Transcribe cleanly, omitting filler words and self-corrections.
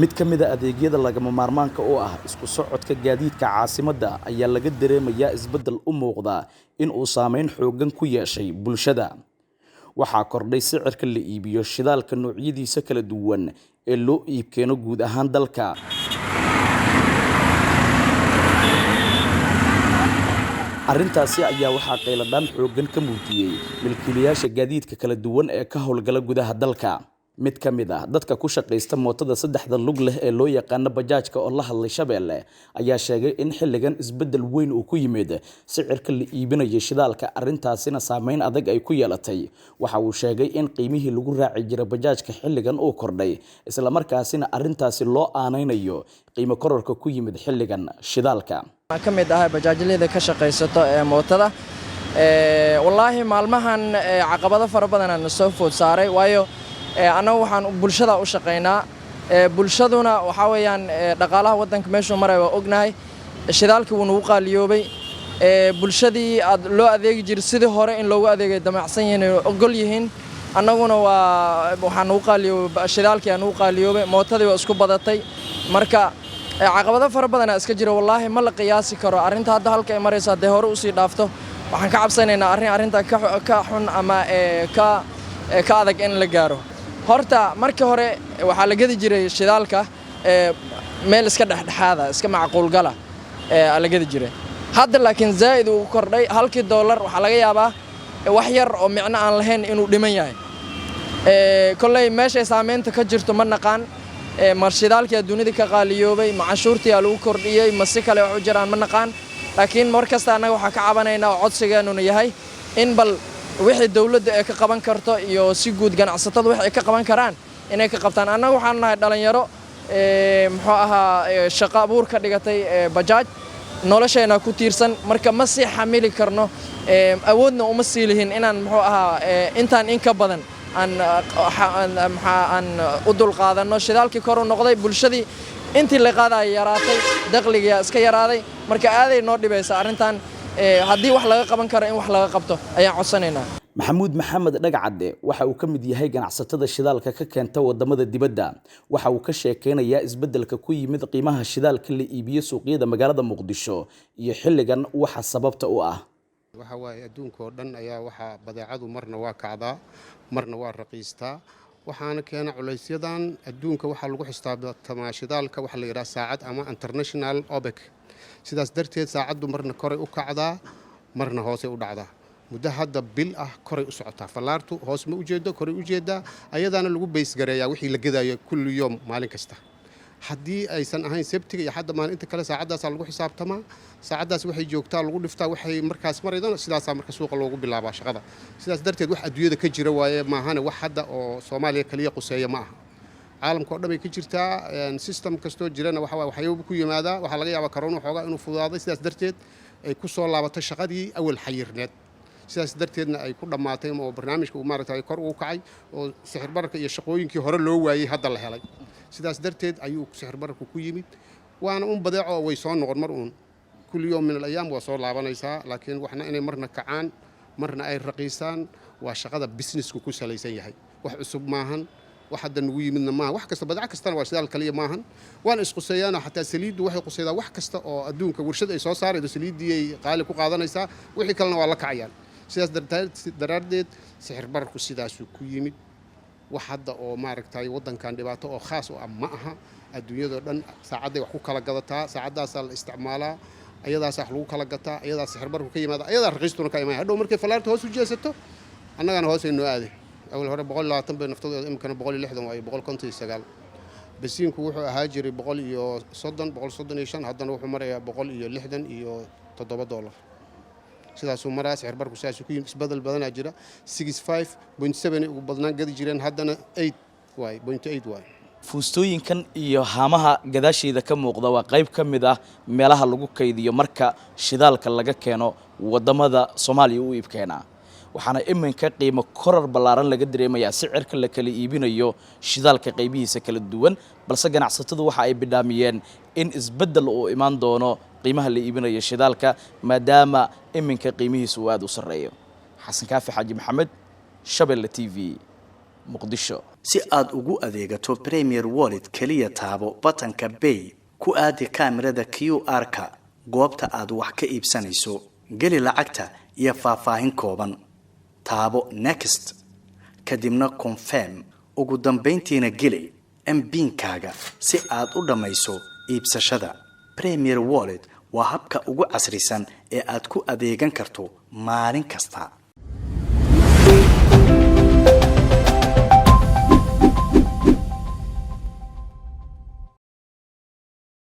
mid ka mid ah adeegyada lagama maarmaanka u ah isku socodka gaadiidka caasimadda ayaa laga dareemayaa isbeddel u muuqda in uu saameyn xooggan ku yeeshay bulshada. Waxaa kordhay sicirka la iibiyo shidaalka noocyadiisa kala duwan ee loo iibkeeno guud ahaan dalka. Arrintaasi ayaa waxaa qayladhaan xooggan ka muujiyey milkiilayaasha gaadiidka kala duwan ee ka howlgala gudaha dalka. Mid ka mid ah dadka ku shaqaysta mootada saddexda lug leh ee loo yaqaan bajaajka oo la hadlay Shabeelle ayaa sheegay in xilligan isbeddel weyn uu ku yimid sicirka la iibinayo shidaalka, arrintaasina saameyn adag ay ku yeelatay. Waxa uu sheegay in qiimihii lagu raaci jiray bajaajka xilligan uu kordhay, isla markaasina arrintaasi loo aanaynayo qiimo kororka ku yimid xilligan shidaalka. ka mid ah bajaajleyda ka shaqaysato ee mootada wallaahi maalmahan caqabado fara badan aan soo food saaray waayo anagu waxaan bulshada u shaqeynaa bulshaduna waxa weeyaan dhaqaalaha wadanka meesha maray waa ognahay shidaalkii wuu nagu qaaliyoobay bulshadii loo adeegi jiray sidii hore in loogu adeegay damacsan yihiin ogol yihiin annaguna waxaan nagu qaaliyoobay shidaalkii aan nagu qaaliyoobay mootadii waa isku badatay marka caqabado fara badan iska jira wallaahi ma la qiyaasi karo arrinta hadda halka ay marayso haddii hore u sii dhaafto waxaan ka cabsanaynaa arrinta ka xun ama ka adag in la gaaro. Horta markii hore waxaa la gadi jiray shidaalka meel iska dhexdhexaada iska macquul gala la gadi jiray hadda laakiin zaid uu kordhay halkii dollar waxaa laga yaabaa wax yar oo micno aan lahayn inuu dhiman yahay kolley meesha saameynta ka jirto ma naqaan mar shidaalkii dunida ka qaaliyoobay macashuurtii lagu kordhiyay ma si kale wax u jiraan ma naqaan laakiin mar kasta anaga waxaa ka cabanaynaa codsigeenu yahay in bal wixii dawladda ay ka qaban karto iyo si guud ganacsatada wixii ay ka qaban karaan inay ka qabtaan. Annagu waxaan nahay dhalinyaro muxuu ahaa shaqo abuur ka dhigatay bajaaj nolosheena ku tiirsan marka ma sii xamili karno awoodna uma sii lihin inaan muxuu ahaa intaan in ka badan aan u dul qaadano shidaalkii kor u noqday bulshadii intii la qaaday yaraatay dakhliga iska yaraaday marka aaday noo dhibaysa arrintan haddii wax laga qaban karo in wax laga qabto ayaan codsanaynaa. Maxamuud Maxamed Dhagacade waxa uu ka mid yahay ganacsatada shidaalka ka keenta wadamada dibadda. Waxa uu ka sheekeynayaa isbeddelka ku yimid qiimaha shidaalka la iibiyo suuqyada magaalada Muqdisho iyo xilligan waxa sababta u ah. waxa waaye adduunka oo dhan ayaa waxa badeecadu marna waa kacdaa marna waa raqiistaa waxaana keena culeysyadan adduunka waxa lagu xisaabtamaa shidaalka waxa la yiraahdaa saacad ama international OPEC sidaas darteed saacadu marna koray u kacdaa marna hoos u dhacdaa muddo hadda bil ah koray u socotaa falaartu hoos ma u jeedo koray u jeedaa ayadana lagu beys gareeyaa wixii la gadayo kulli yoom maalin kasta haddii aysan ahayn sabtiga iyo hadda maalinta kale saacadaas lagu xisaabtamaa saacadaas waxay joogtaa lagu dhiftaa waxay markaas mareydana sidaas marka suuqa loogu bilaabaa shaqada sidaas darteed wax adduunyada ka jira waaye maahane wax hadda oo Soomaaliya kaliya quseeya ma aha caalamka oo dhan ay ka jirtaa system kasto jirana waxa waxyaabo ku yimaada waxa laga yaabaa corona xoogaa inuu fududaaday sidaas darteed ay ku soo laabatay shaqadii awal xayirneed sidaas darteedna ay ku dhamaatay oo barnaamijka uu maaragtay kor u kacay oo sixir bararka iyo shaqooyinkii hore loo waayay hadda la helay sidaas darteed ayuu sixir bararku ku yimid waana badeeco way soo noqon mar kulli yoom min al-ayam waa soo laabanaysaa laakiin waxna inay marna kacaan marna ay raqiisaan waa shaqada businessku ku salaysan yahay wax cusub maahan wax hadda nagu yimidna maaha wax kasta badeeco kastana waa shidaal kaliya maahan waan isquseeyaan xataa saliidu waxay quseydaa wax kasta oo adduunka warshad ay soo saaraydo saliidii ay qaali ku qaadanaysaa wixii kalena waa la kacayaan sidaas daraadeed sixir bararku sidaas ku yimid wax hadda oo maaragtay wadankan dhibaato oo khaas ah ma aha adduunyada dhan saacaday wax ku kala gadataa saacadaas la isticmaalaa ayadaas wax lagu kala gataa ayadaas sixir bararku ka yimaada ayadaa raqiistuna ka imaan hadhow markay falaarta hoos u jeesato annagana hoos ay noo aaday awal hore 120 bay naftooda imkana 160 waayo 159 basiinku wuxuu ahaa jiray 130 135 haddana wuxuu marayaa 167 sidaasuu maraa sixir bararku sidaas ku yimid isbedel badan jira 65.7 ugu badnaan gadi jireen haddana 8.8 waay fuustooyinkan iyo haamaha gadaasheeda ka muuqda waa qayb ka mid ah meelaha lagu kaydiyo marka shidaalka laga keeno wadamada Soomaaliya u iibkeena waxaana iminka qiimo korar ballaaran laga dareemayaa sicirka la kala iibinayo shidaalka qaybihiisa kala duwan balse ganacsatadu waxa ay bidhaamiyeen in isbeddel uu imaan doono qiimaha la iibinayo shidaalka maadaama iminka qiimihiisu aad u sareeyo. Xasan Kaafi Xaaji Maxamed, Shabeelle TV. muqdisho. si aad ugu adeegato Premier Wallet kaliya taabo batanka Pay ku aadi kaamirada QR-ka goobta aad wax ka iibsanayso geli lacagta iyo faahfaahin kooban taabo Next kadibna Confirm ugu dambeyntiina geli MPin-kaaga si aad u dhamayso iibsashada. Premier Wallet waa habka ugu casrisan ee aad ku adeegan karto maalin kasta.